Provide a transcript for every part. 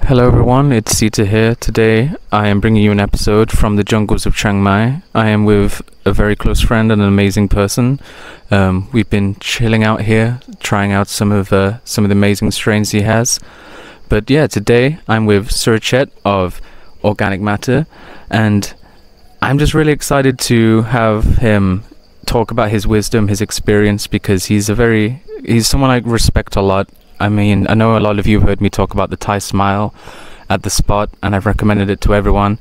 Hello everyone, it's Sita here. Today I am bringing you an episode from the jungles of Chiang Mai. I am with a very close friend and an amazing person. We've been chilling out here, trying out some of the amazing strains he has. But yeah, today I'm with Suracheth of Organic Matter, and I'm just really excited to have him talk about his wisdom, his experience, because he's someone I respect a lot. I mean, I know a lot of you have heard me talk about the Thai smile at the spot, and I've recommended it to everyone.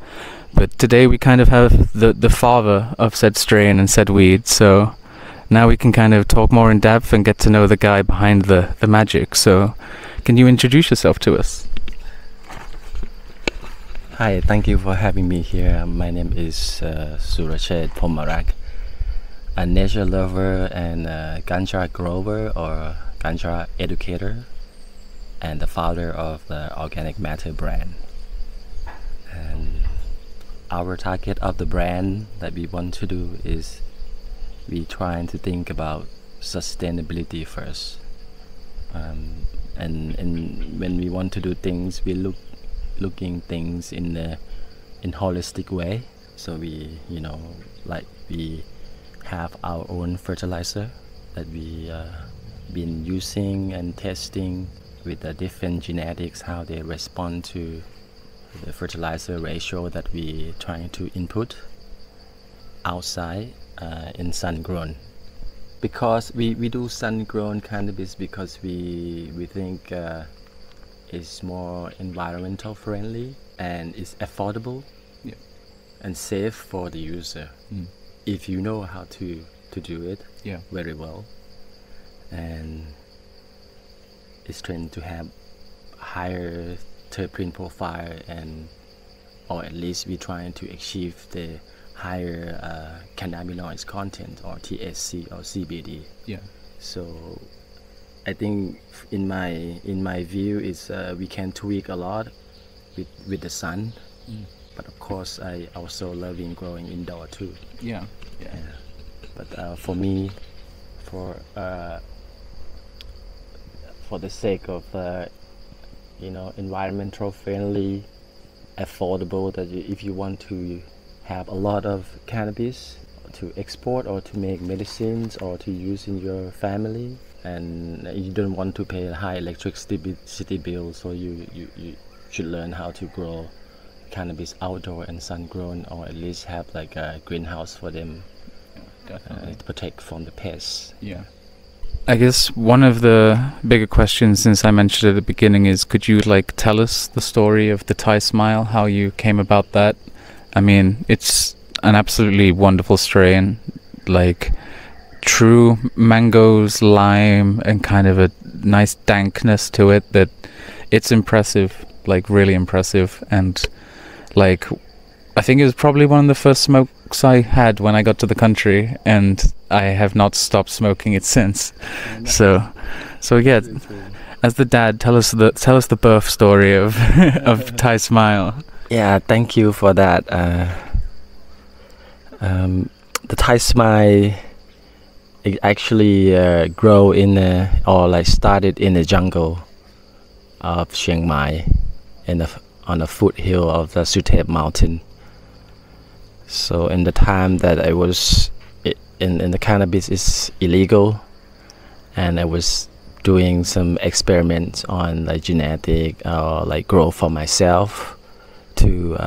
But today we kind of have the father of said strain and said weed, so now we can kind of talk more in depth and get to know the guy behind the magic. So can you introduce yourself to us? Hi, thank you for having me here. My name is Suracheth Pomarak, a nature lover and a ganja grower or ganja educator, and the founder of the Organic Matter brand. And our target of the brand that we want to do is we trying to think about sustainability first. And when we want to do things, we looking things in holistic way. So we we have our own fertilizer that we been using and testing with the different genetics, how they respond to the fertilizer ratio that we trying to input outside in sun grown. Because we do sun grown cannabis because we think it's more environmental friendly and it's affordable, yeah, and safe for the user, if you know how to do it, yeah, very well. And it's trying to have higher terpene profile, or at least we're trying to achieve the higher cannabinoids content, or THC or CBD. Yeah. So I think in my view is we can tweak a lot with the sun, but of course I also loving growing indoor too. Yeah. But for me, for the sake of environmental friendly, affordable, that if you want to have a lot of cannabis to export or to make medicines or to use in your family, and you don't want to pay a high electricity bill, so you should learn how to grow cannabis outdoor and sun grown, or at least have like a greenhouse for them, to protect from the pests. Yeah. I guess one of the bigger questions, since I mentioned at the beginning, is could you tell us the story of the Thai smile, how you came about that? I mean, it's an absolutely wonderful strain, like true mangoes, lime, and kind of a nice dankness to it that it's impressive, really impressive. And I think it was probably one of the first smokes I had when I got to the country, and I have not stopped smoking it since. So yeah, as the dad, tell us the birth story of of Thai smile. Yeah, thank you for that. The Thai smile, it actually grow started in the jungle of Chiang Mai, on the foothill of the Suracheth mountain. So in the time that I was in the cannabis is illegal, and I was doing some experiments on genetic or grow for myself to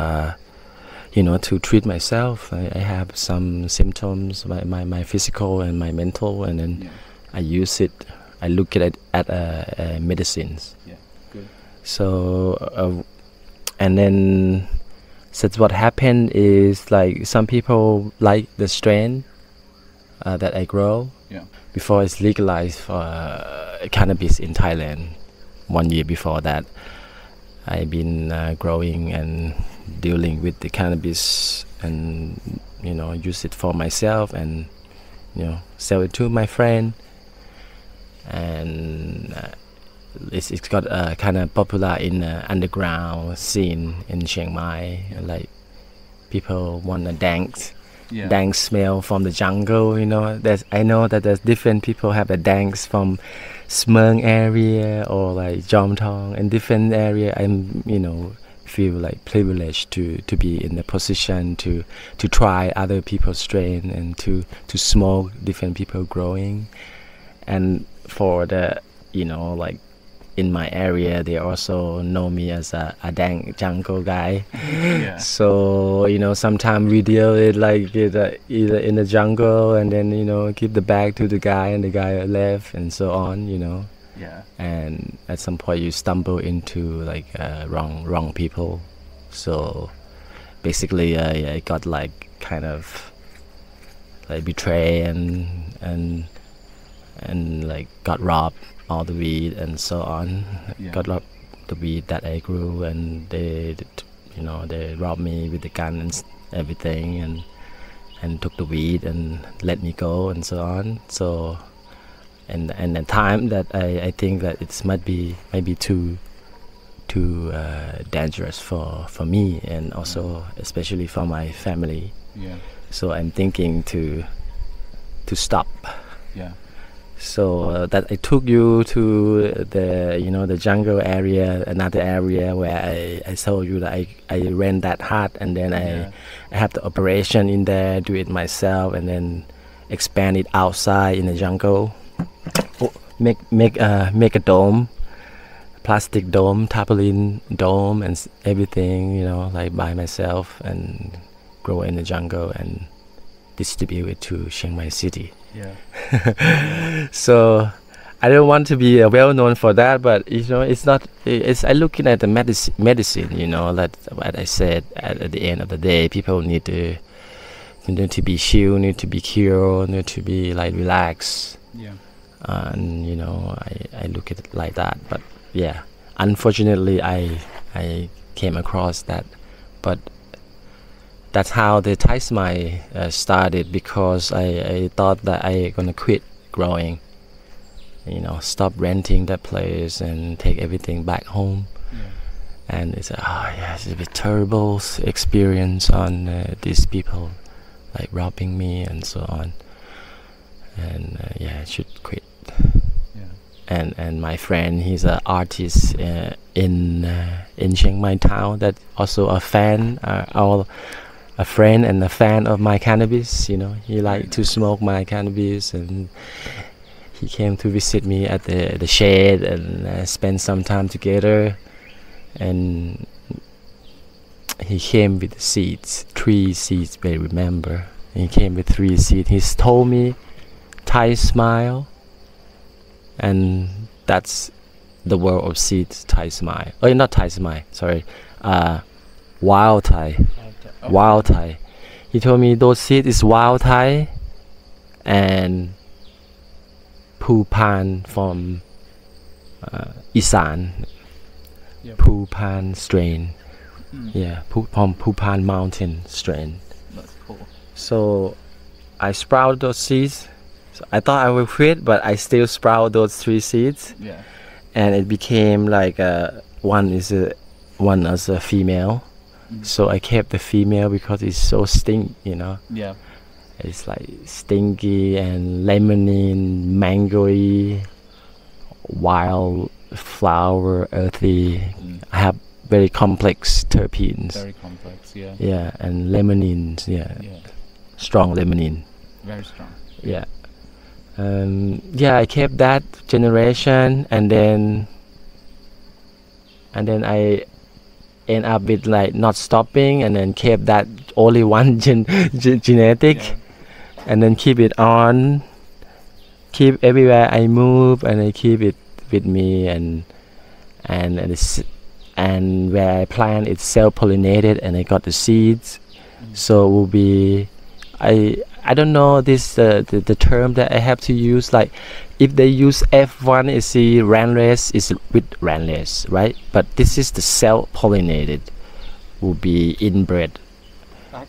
to treat myself. I have some symptoms, my physical and my mental, and then I use it. I look at it at medicines. Yeah, good. So and then since what happened is some people like the strain that I grow. Yeah. Before it's legalized for cannabis in Thailand, 1 year before that, I've been growing and dealing with the cannabis, and use it for myself, and sell it to my friend, and it's got kind of popular in the underground scene in Chiang Mai. People want a dank smell from the jungle. I know that there's different people have a danks from Smeng area or like Jomtong and different area. I'm feel like privileged to be in the position to try other people's strain and to smoke different people growing. And for the like in my area, they also know me as a dang jungle guy. Yeah. So sometimes we deal with like either in the jungle and then give the bag to the guy and the guy left and so on. Yeah. And at some point you stumble into like wrong people. So basically I got like kind of like betray and like got robbed all the weed and so on. Yeah. Got robbed the weed that I grew, and they robbed me with the gun and everything, and took the weed and let me go and so on. So and the time that I think that it might be maybe too dangerous for me, and also especially for my family. Yeah. So I'm thinking to stop. Yeah. So that I took you to the jungle area, another area where I told you that I rent that hut, and then I have the operation in there, do it myself, and then expand it outside in the jungle. Make a dome, plastic dome, tarpaulin dome, and everything, like by myself, and grow in the jungle and distribute it to Chiang Mai city. Yeah. So I don't want to be well known for that, but it's not. I looking at the medicine. That what I said at the end of the day, people need to be chill, need to be cured, need to be like relaxed. Yeah. And I look at it like that. But yeah, unfortunately I came across that, but that's how the enticing started, because I thought that I gonna quit growing, stop renting that place and take everything back home. Yeah. And it's it's a bit terrible experience on these people like robbing me and so on. And I should quit. Yeah. And my friend, he's an artist in Chiang Mai town, that also a fan, a friend and a fan of my cannabis. He liked to smoke my cannabis, and he came to visit me at the shade and spend some time together. And he came with the seeds, 3 seeds, I remember. He came with 3 seeds. He told me Thai smile, and that's the world of seeds. Thai smile. Oh, not Thai smile. Sorry. Wild Thai. Okay. Wild Thai. He told me those seeds is wild Thai and Pupan from Isan. Yep. Pupan strain. Mm. Yeah, from Pupan mountain strain. That's cool. So I sprouted those seeds. So I thought I would quit, but I still sprout those 3 seeds. Yeah. And it became like one as a female. Mm. So I kept the female because it's so Yeah. It's like stinky and lemony, mangoey, wild flower, earthy. Mm. I have very complex terpenes. Very complex. Yeah. Yeah, and limonene. Yeah, Yeah. strong limonene. Very strong. Yeah. I kept that generation, and then I end up with like not stopping, and then kept that only one genetic, Yeah. and then keep it on, keep everywhere I move, and I keep it with me, and where I plant it's self-pollinated, and I got the seeds. Mm. So it will be I don't know this the term that I have to use, like if they use F1 is the rantless is with rantless, right? But this is the self-pollinated, will be inbred.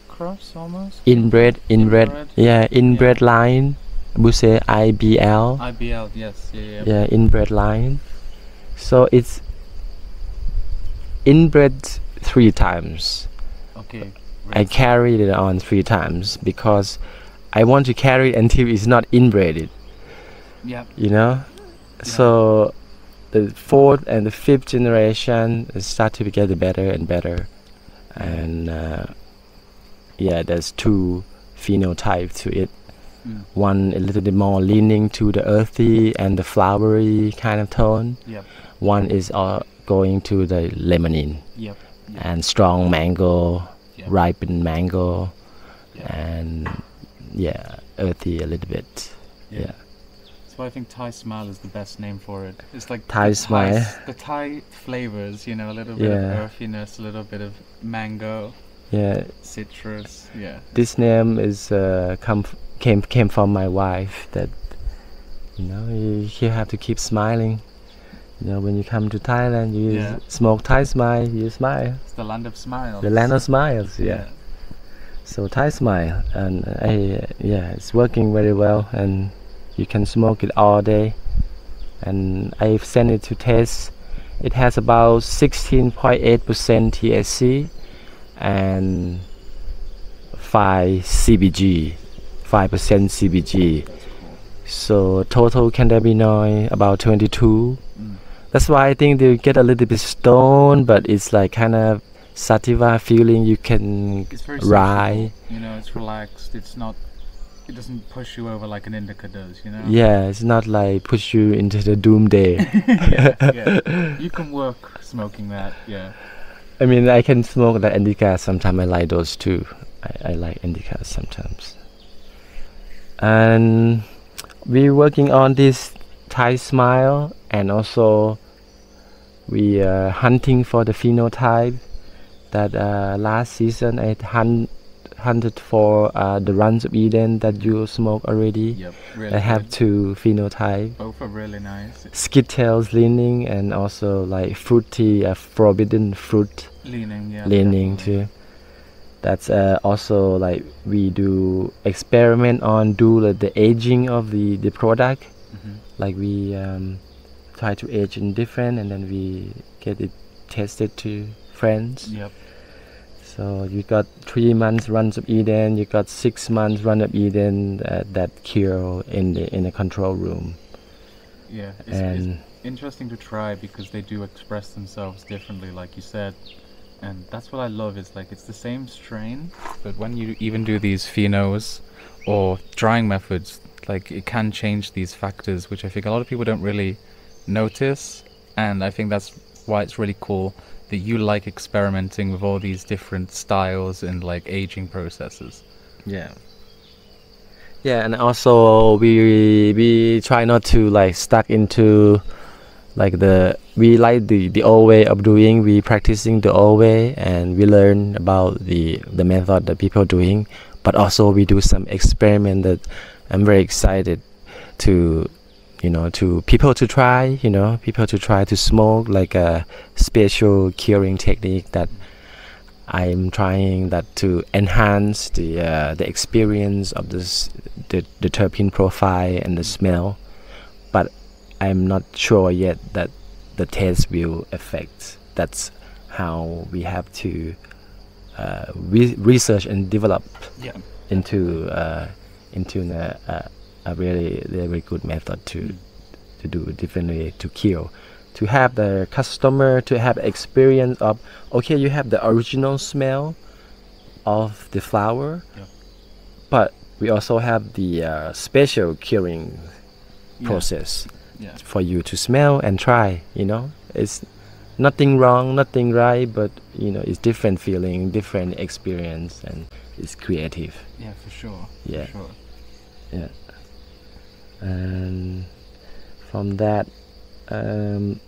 Cross almost. Inbred. Inbred. Yeah, inbred line. We say IBL. IBL. Yes. Yeah. Yeah, inbred line. So it's inbred 3 times. Okay. I carried it on 3 times because I want to carry it until it's not inbreded. Yeah. So the fourth and the fifth generation start to get better and better, and there's two phenotypes to it. One a little bit more leaning to the earthy and the flowery kind of tone. One is going to the lemonine and strong mango, ripened mango, and earthy a little bit. So I think Thai Smile is the best name for it. It's like Thai Smile. The Thai flavors, you know, a little bit of earthiness, a little bit of mango, citrus. This name is came from my wife. That you have to keep smiling. When you come to Thailand, you smoke Thai Smile. You smile. It's the land of smiles. The land of smiles. So Thai Smile, and it's working very well, and you can smoke it all day. And I've sent it to test. It has about 16.8% THC and 5% CBG. So total cannabinoid about 22. That's why I think they get a little bit stoned, but it's like kind of sativa feeling. You can ride. It's relaxed. It doesn't push you over like an indica does, it's not like push you into the doomsday. You can work smoking that. I mean, I can smoke the indica sometimes. I like those too. I like indica sometimes. And we're working on this Thai Smile, and also we are hunting for the phenotype. That last season I hunted for the Runs of Eden that you smoke already. Really I have good. two phenotypes. Both are really nice. Skittles leaning, and also like fruity, forbidden fruit leaning too. That's also like we do experiment on the aging of the product. Like we try to age in different, and then we get it tested to friends. So you got 3 months Runs of Eden, you got 6 months Run of Eden that cure in the control room. It's interesting to try because they do express themselves differently, like you said. And that's what I love, is like it's the same strain, but when you even do these phenos or drying methods, like it can change these factors, which I think a lot of people don't really notice. And I think that's why it's really cool that you like experimenting with all these different styles and like aging processes. And also we try not to like stuck into like we like the old way of doing. We practicing the old way, and we learn about the method that people doing, but also we do some experiment that I'm very excited to people to try to smoke, like a special curing technique that I'm trying that to enhance the experience of the terpene profile and the smell, but I'm not sure yet that the taste will affect. That's how we have to research and develop into a really very good method to do a different way to kill, to have the customer to have experience of you have the original smell of the flower, but we also have the special curing process for you to smell and try. It's nothing wrong, nothing right, but it's different feeling, different experience, and it's creative. For sure. And from that, and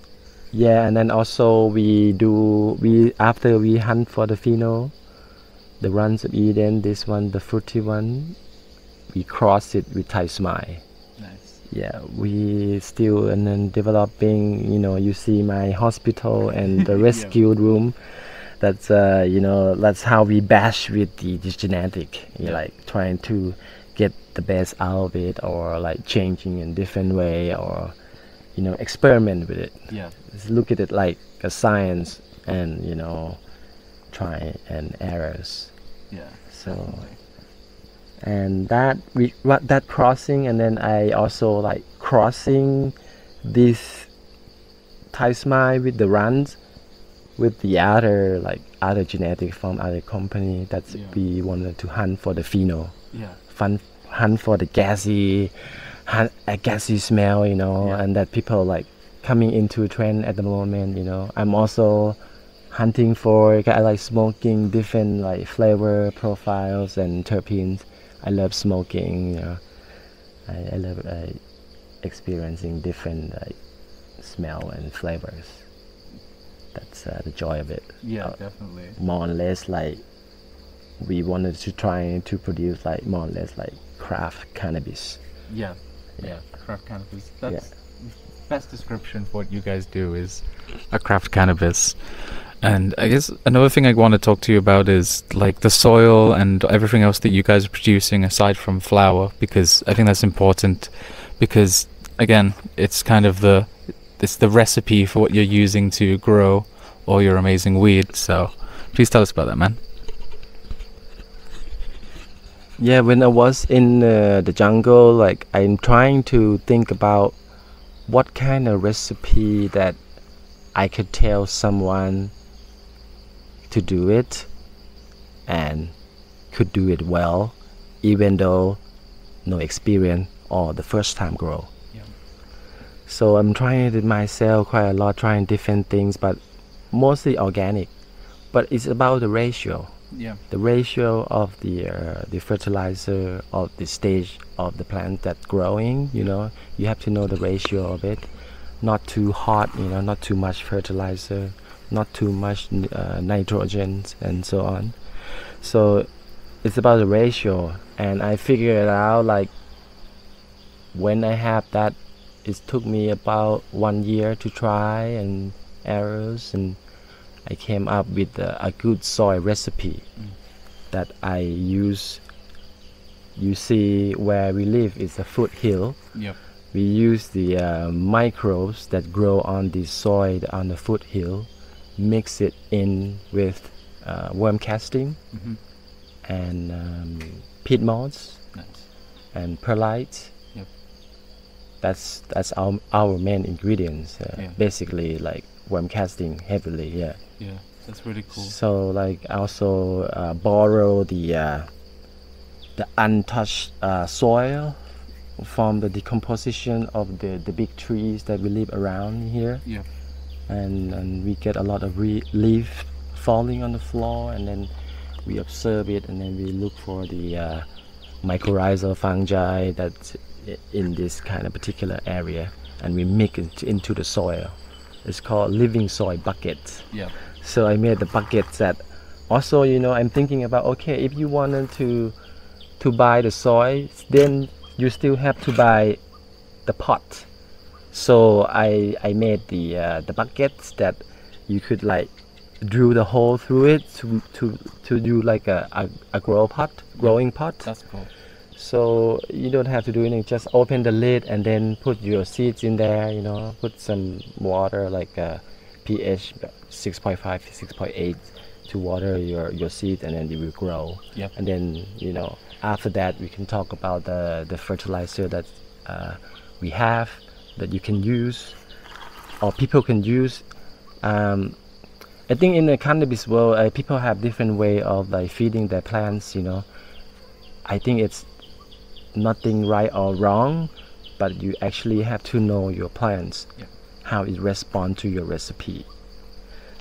then also after we hunt for the pheno, the Runs of Eden, this one, the fruity one, we cross it with Thai Smile. We still and then developing. You see my hospital and the rescue room. That's that's how we bash with the genetic. Like trying to get the best out of it, or like changing in different way, or experiment with it. Just look at it like a science, and try and errors. So definitely. And that crossing, and then I also like crossing this ties mine with the runs with the other like other genetic from other company that we wanted to hunt for the pheno, hunt for the gassy smell, you know, and that people like coming into trend at the moment, you know. I'm also hunting for I like smoking different like flavor profiles and terpenes. I love smoking, you know. I love experiencing different smell and flavors. That's the joy of it. Definitely. More or less like we wanted to try to produce like more or less like craft cannabis. Craft cannabis. That's best description for what you guys do is a craft cannabis. And I guess another thing I want to talk to you about is like the soil and everything else that you guys are producing aside from flower, because I think that's important, because again, it's kind of the recipe for what you're using to grow all your amazing weed. So please tell us about that, man. Yeah, when I was in the jungle, like I'm trying to think about what kind of recipe that I could tell someone to do it and could do it well, even though no experience or the first time grow. So I'm trying it myself quite a lot, trying different things, but mostly organic. But it's about the ratio. The ratio of the fertilizer of the stage of the plant that's growing, you know. You have to know the ratio of it. Not too hot, you know, not too much fertilizer, not too much nitrogen and so on. So it's about the ratio, and I figured it out like when I have that. It took me about 1 year to try and errors, and I came up with a good soil recipe that I use. You see where we live is a foothill. We use the microbes that grow on the soil on the foothill, mix it in with worm casting and peat moss and perlite. That's our main ingredients. Basically, like worm casting heavily. Yeah, that's really cool. So like also borrow the untouched soil from the decomposition of the big trees that we live around here. And we get a lot of leaf falling on the floor, and then we observe it, and then we look for the mycorrhizal fungi that's in this kind of particular area, and we mix it into the soil. It's called living soil buckets. So I made the buckets that also, you know, I'm thinking about, okay, if you wanted to buy the soil, then you still have to buy the pot. So I made the buckets that you could like drill the hole through it to do like a growing pot. That's cool. So you don't have to do anything, just open the lid and then put your seeds in there, you know, put some water like pH 6.5 6.8 to water your seeds, and then it will grow. And then, you know, after that we can talk about the fertilizer that we have that you can use or people can use. I think in the cannabis world, people have different way of like feeding their plants, you know. I think it's nothing right or wrong, but you actually have to know your plants, how it responds to your recipe.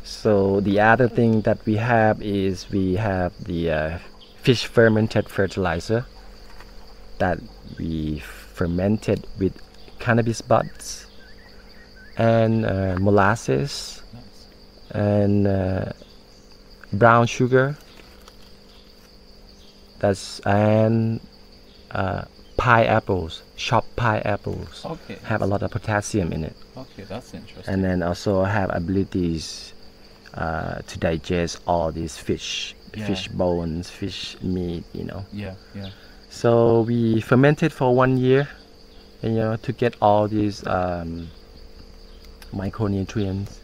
So the other thing that we have is we have the fish fermented fertilizer that we fermented with cannabis buds and molasses and brown sugar. And pineapples, chopped pineapples, have a lot of potassium in it. That's interesting. And then also have abilities to digest all these fish bones, fish meat, you know. So we fermented for 1 year, and, you know, to get all these micronutrients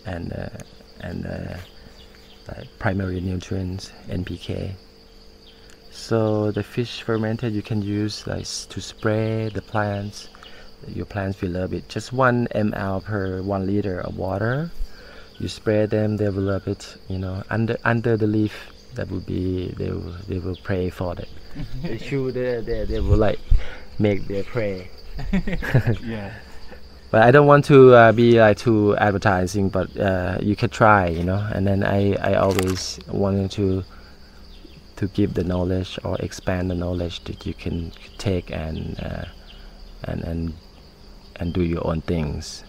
and primary nutrients, NPK. So the fish fermented you can use like to spray the plants, Your plants will love it. Just 1 ml per 1 liter of water. You spray them, they will love it. Under the leaf, that will be they will pray for it. They will like make their pray. Yeah. But I don't want to be like too advertising, but you can try, And then I always wanted to give the knowledge or expand the knowledge that you can take and do your own things.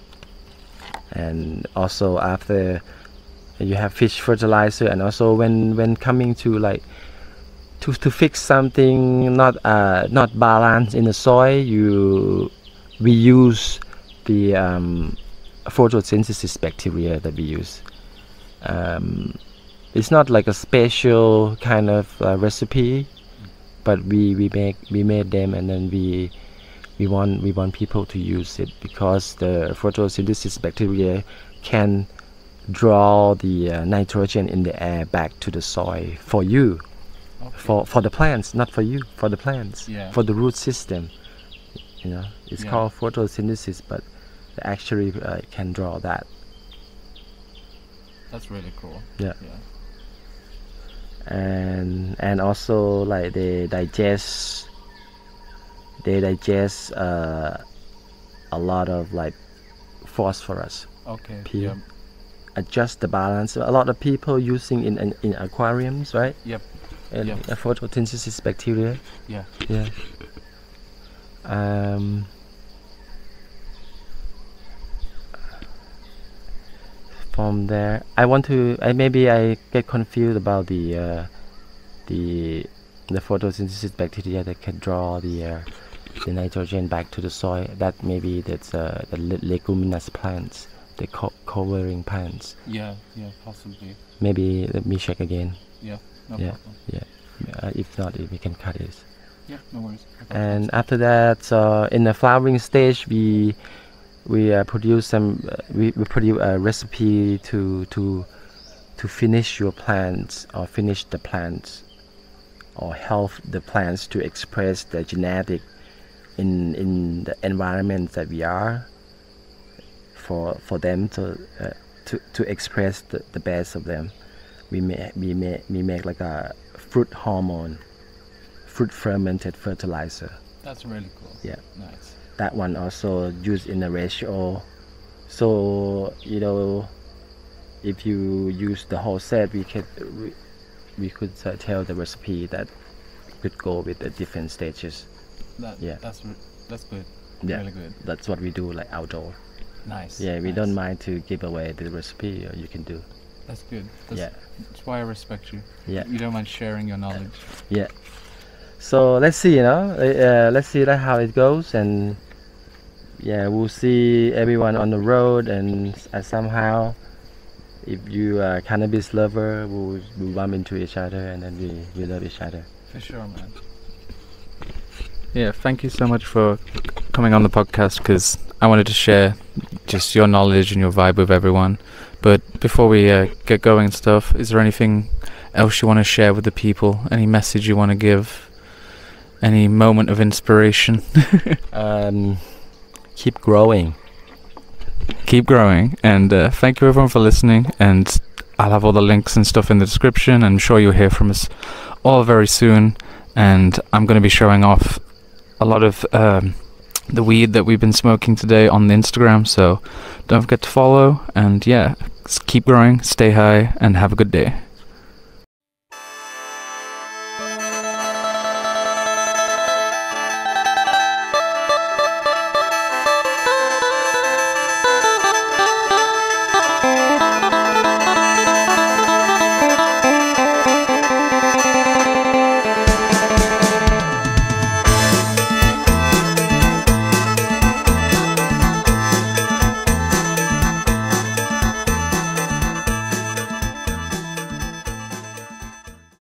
And also after you have fish fertilizer, and also when coming to like to fix something not balanced in the soil, we use the photosynthesis bacteria that we use. It's not like a special kind of recipe, but we made them, and then we want people to use it because the photosynthesis bacteria can draw the nitrogen in the air back to the soil for you. Okay. For the plants, not for you, for the plants. Yeah. For the root system. It's called photosynthesis, but they actually can draw that. That's really cool. Yeah. And also like they digest a lot of like phosphorus. Okay. Yeah. Adjust the balance. A lot of people using in aquariums, right? Yep. And a photosynthesis bacteria. Yeah. Yeah. From there, I get confused about the photosynthesis bacteria that can draw the nitrogen back to the soil. That's the leguminous plants, the covering plants. Yeah, possibly. Maybe let me check again. Yeah, no problem. Yeah. If not, we can cut it. Yeah, no worries. And after that, in the flowering stage, we produce a recipe to finish your plants, or finish the plants, or help the plants to express the genetic in the environment that we are, for them to express the best of them. We make like a fruit hormone, fruit fermented fertilizer. That's really cool. Yeah. Nice. That one also used in a ratio. So if you use the whole set, we could tell the recipe that could go with the different stages. That's good. Yeah. Really good. That's what we do, like outdoor. Nice. Yeah, we don't mind to give away the recipe, or you can do. That's good. That's why I respect you. Yeah. You don't mind sharing your knowledge. Yeah. So let's see, let's see how it goes, and we'll see everyone on the road, and somehow, if you are a cannabis lover, we'll bump into each other, and then we love each other. For sure, man. Yeah, thank you so much for coming on the podcast, because I wanted to share just your knowledge and your vibe with everyone. But before we get going and stuff, is there anything else you want to share with the people? Any message you want to give? Any moment of inspiration? Keep growing. Keep growing. And thank you everyone for listening. And I'll have all the links and stuff in the description. I'm sure you'll hear from us all very soon. And I'm going to be showing off a lot of the weed that we've been smoking today on the Instagram. So don't forget to follow. And keep growing, stay high, and have a good day.